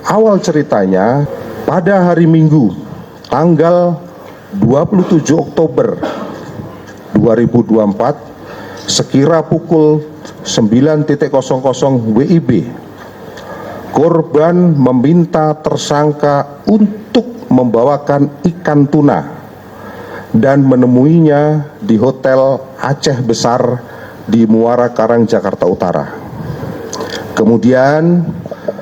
awal ceritanya pada hari Minggu tanggal 27 Oktober 2024 sekira pukul 9.00 WIB, korban meminta tersangka untuk membawakan ikan tuna dan menemuinya di Hotel Aceh Besar di Muara Karang, Jakarta Utara. Kemudian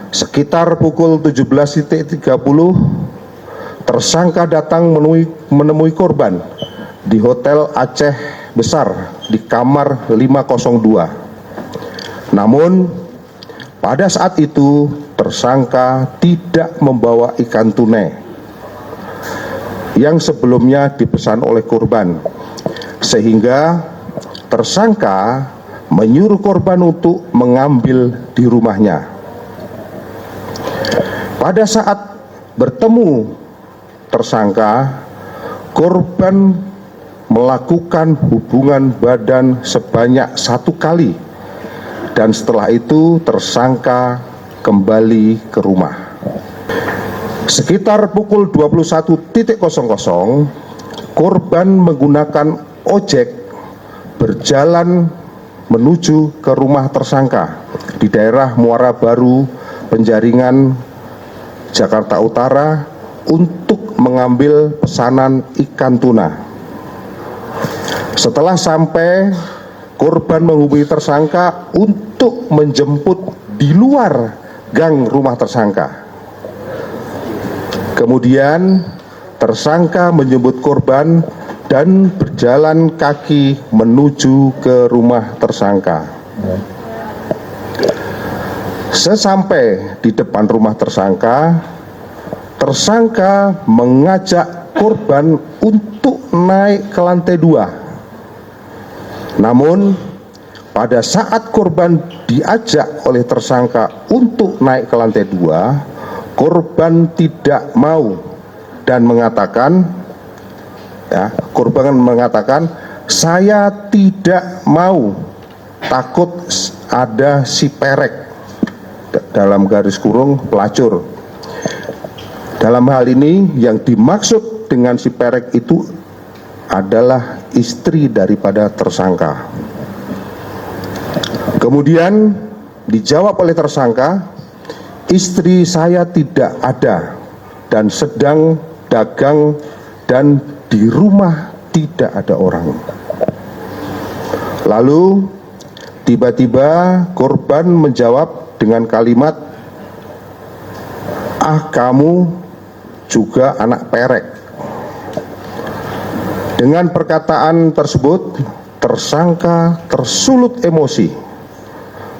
sekitar pukul 17.30 tersangka datang menemui korban di Hotel Aceh Besar di kamar 502. Namun pada saat itu tersangka tidak membawa ikan tuna yang sebelumnya dipesan oleh korban, sehingga tersangka menyuruh korban untuk mengambil di rumahnya. Pada saat bertemu tersangka, korban melakukan hubungan badan sebanyak 1 kali, dan setelah itu tersangka kembali ke rumah. Sekitar pukul 21.00 korban menggunakan ojek berjalan menuju ke rumah tersangka di daerah Muara Baru, Penjaringan, Jakarta Utara untuk mengambil pesanan ikan tuna. Setelah sampai, korban menghubungi tersangka untuk menjemput di luar gang rumah tersangka. Kemudian tersangka menjemput korban dan berjalan kaki menuju ke rumah tersangka. Sesampai di depan rumah tersangka, tersangka mengajak korban untuk naik ke lantai 2. Namun pada saat korban diajak oleh tersangka untuk naik ke lantai 2, korban tidak mau dan mengatakan, korban mengatakan, saya tidak mau, takut ada si perek, dalam garis kurung pelacur. Dalam hal ini yang dimaksud dengan si perek itu adalah istri daripada tersangka. Kemudian dijawab oleh tersangka, istri saya tidak ada dan sedang dagang dan di rumah tidak ada orang. Lalu tiba-tiba korban menjawab dengan kalimat, "Ah, kamu juga anak perek." Dengan perkataan tersebut, tersangka tersulut emosi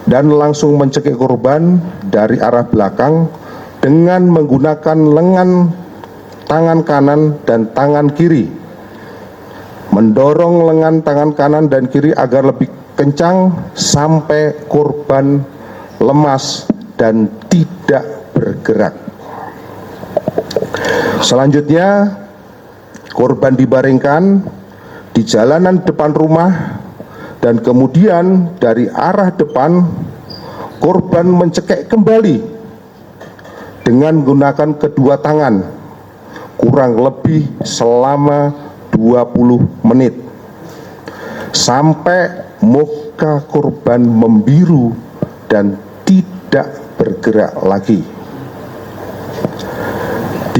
dan langsung mencekik korban dari arah belakang dengan menggunakan lengan tangan kanan dan tangan kiri, mendorong lengan tangan kanan dan kiri agar lebih kencang sampai korban lemas dan tidak bergerak. Selanjutnya korban dibaringkan di jalanan depan rumah, dan kemudian dari arah depan korban mencekik kembali dengan menggunakan kedua tangan kurang lebih selama 20 menit sampai muka korban membiru dan tidak bergerak lagi.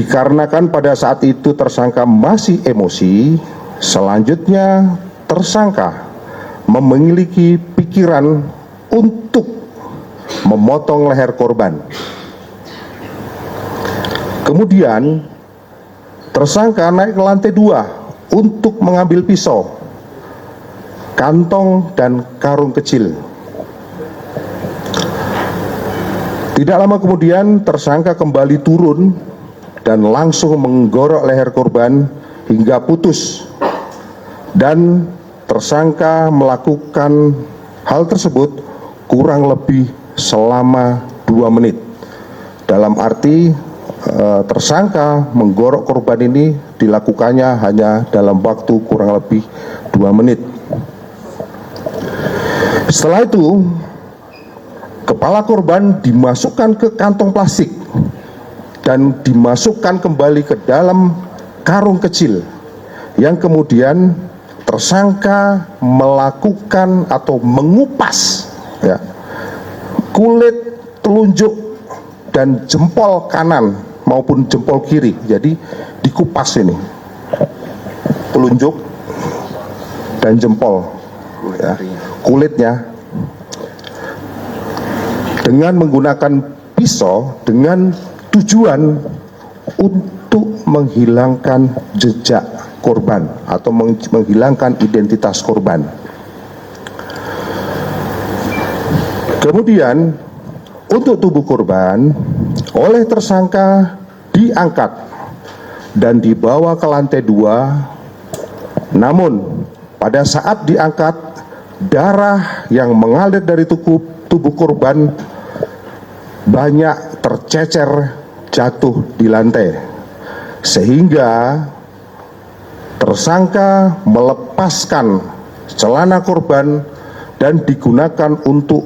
Dikarenakan pada saat itu tersangka masih emosi, selanjutnya tersangka memiliki pikiran untuk memotong leher korban. Kemudian tersangka naik ke lantai 2 untuk mengambil pisau, kantong dan karung kecil. Tidak lama kemudian tersangka kembali turun dan langsung menggorok leher korban hingga putus, dan tersangka melakukan hal tersebut kurang lebih selama 2 menit. Dalam arti tersangka menggorok korban ini dilakukannya hanya dalam waktu kurang lebih 2 menit. Setelah itu, kepala korban dimasukkan ke kantong plastik dan dimasukkan kembali ke dalam karung kecil yang kemudian tersangka melakukan atau mengupas ya, kulit, telunjuk, dan jempol kanan maupun jempol kiri. Jadi dikupas ini telunjuk dan jempol ya, kulitnya dengan menggunakan pisau dengan tujuan untuk menghilangkan jejak korban atau menghilangkan identitas korban. Kemudian untuk tubuh korban oleh tersangka diangkat dan dibawa ke lantai 2. Namun pada saat diangkat, darah yang mengalir dari tubuh korban banyak tercecer jatuh di lantai, sehingga tersangka melepaskan celana korban dan digunakan untuk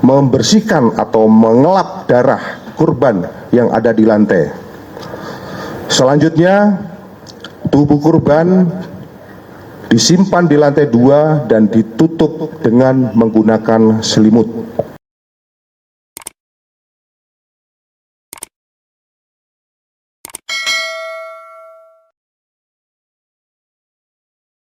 membersihkan atau mengelap darah korban yang ada di lantai. Selanjutnya, tubuh korban disimpan di lantai 2 dan ditutup dengan menggunakan selimut.